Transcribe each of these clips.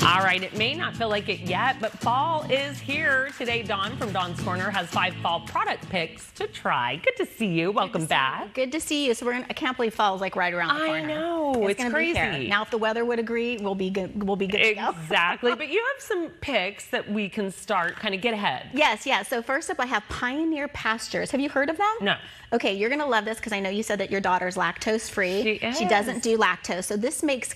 All right, it may not feel like it yet, but fall is here. Today, Dawn from Dawn's Corner has 5 fall product picks to try. Good to see you. Welcome back. Good to see you. So I can't believe fall is like right around the corner. I know, it's crazy. Now, if the weather would agree, we'll be good. We'll be good to go. Exactly. But you have some picks that we can start, kind of get ahead. Yes. So first up, I have Pioneer Pastures. Have you heard of them? No. Okay, you're going to love this because I know you said that your daughter's lactose-free. She doesn't do lactose. So this makes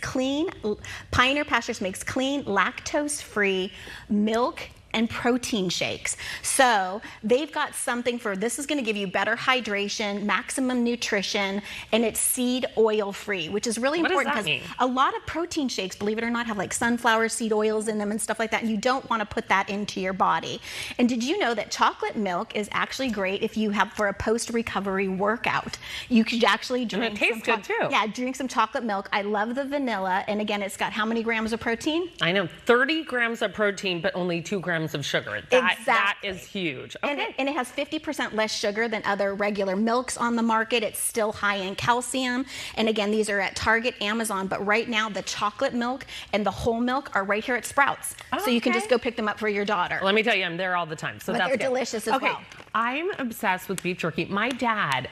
Pioneer Pastures makes clean, lactose-free milk and protein shakes. So they've got something this is going to give you better hydration, maximum nutrition, and it's seed oil free, which is really important because a lot of protein shakes, believe it or not, have like sunflower seed oils in them and stuff like that, and you don't want to put that into your body. And did you know that chocolate milk is actually great if you have for a post-recovery workout? You could actually drink. And it tastes good too. Yeah, drink some chocolate milk. I love the vanilla, and again, it's got how many grams of protein? I know, 30 grams of protein, but only 2 grams of sugar. That is huge. Okay. And it has 50% less sugar than other regular milks on the market. It's still high in calcium. And again, these are at Target, Amazon, but right now the chocolate milk and the whole milk are right here at Sprouts. So you can just go pick them up for your daughter. Let me tell you, I'm there all the time. So they're delicious as well. I'm obsessed with beef jerky. My dad,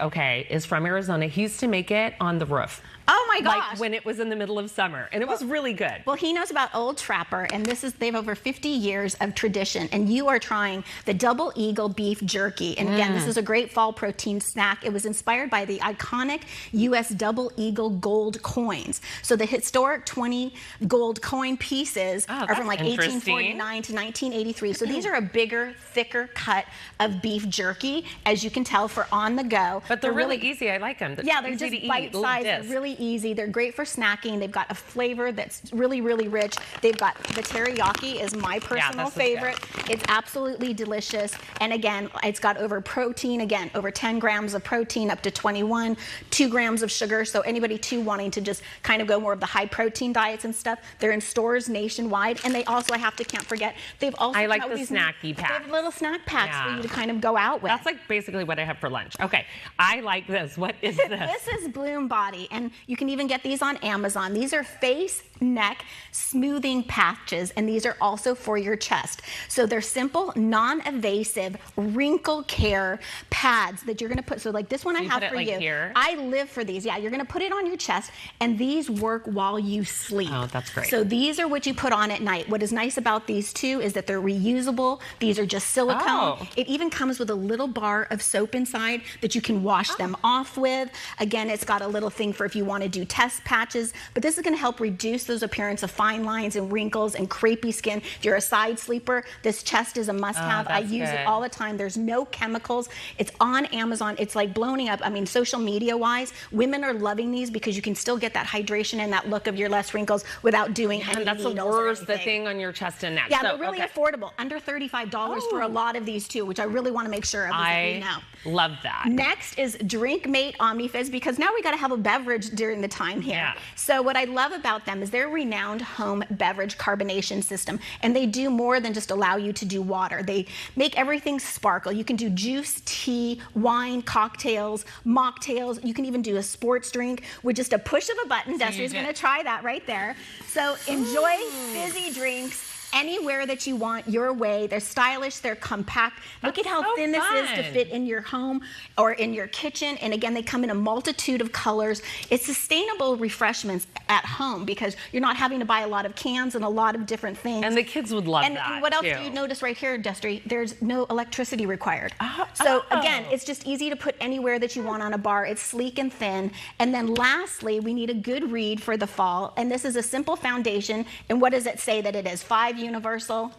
is from Arizona. He used to make it on the roof. Oh my gosh. Like when it was in the middle of summer, and it was really good. Well, he knows about Old Trapper, and they have over 50 years of tradition, and you are trying the Double Eagle beef jerky. And again, this is a great fall protein snack. It was inspired by the iconic U.S. Double Eagle gold coins. So the historic 20 gold coin pieces are from like 1849 to 1983. So these are a bigger, thicker cut of beef jerky, as you can tell, for on the go. But they're really easy. I like them. Yeah, they're just bite-sized. They're really easy. They're great for snacking. They've got a flavor that's really, really rich. They've got the teriyaki is my personal favorite. It's absolutely delicious. And again, it's got over 10 grams of protein, up to 21, 2 grams of sugar. So anybody wanting to just kind of go more of the high protein diets and stuff, they're in stores nationwide. And they also, can't forget, they've also I like the snacky packs. They have little snack packs for you to kind of go out with. That's like basically what I have for lunch. Okay, I like this. What is this? This is Bloom Body, and you can even get these on Amazon. These are face, neck, smoothing patches, and these are also for your chest. So they're simple, non-invasive, wrinkle care pads that you're going to put. So like this one I have for you. Here? I live for these. Yeah, you're going to put it on your chest, and these work while you sleep. Oh, that's great. So these are what you put on at night. What is nice about these too is that they're reusable. These are just silicone. It even comes with a little bar of soap inside that you can wash them off with. Again, it's got a little thing for if you want to do test patches, but this is going to help reduce those appearance of fine lines and wrinkles and crepey skin. If you're a side sleeper, this chest is a must-have. I use it all the time. There's no chemicals. It's on Amazon. It's like blowing up. I mean, social media-wise, women are loving these because you can still get that hydration and that look of your less wrinkles without doing any that's the worst, the thing on your chest and neck. Yeah, they're really affordable. Under $35 for a lot of these too, which I really want to make sure of. I love that. Next is Drink Mate OmniFizz, because now we got to have a beverage during the time here. Yeah. So what I love about them is they're a renowned home beverage carbonation system, and they do more than just allow you to do water. They make everything sparkle. You can do juice, tea, wine, cocktails, mocktails. You can even do a sports drink with just a push of a button. Desiree's going to try that right there. So enjoy fizzy drinks anywhere that you want, your way. They're stylish, they're compact. Look at how thin this is to fit in your home or in your kitchen. And again, they come in a multitude of colors. It's sustainable refreshments at home because you're not having to buy a lot of cans and a lot of different things. And the kids would love that. And what else do you notice right here, Desiree? There's no electricity required. So again, it's just easy to put anywhere that you want on a bar. It's sleek and thin. And then lastly, we need a good read for the fall. And this is a simple foundation. And what does it say that it is? 5 universal?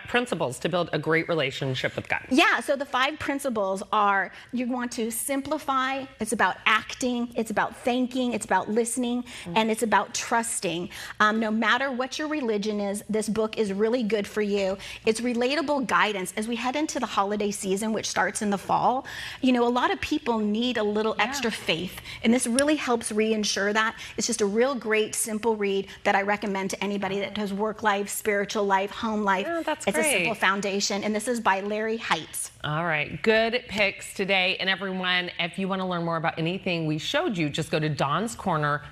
Principles to build a great relationship with God. Yeah, so the 5 principles are: you want to simplify, it's about acting, it's about thanking, it's about listening, and it's about trusting. No matter what your religion is, this book is really good for you. It's relatable guidance as we head into the holiday season, which starts in the fall. You know, a lot of people need a little extra faith, and this really helps reinsure that. It's just a real great, simple read that I recommend to anybody that does work life, spiritual life, home life. Oh, that's great. It's a simple foundation, and this is by Larry Heitz. All right, good picks today. And everyone, if you want to learn more about anything we showed you, just go to Dawn's Corner.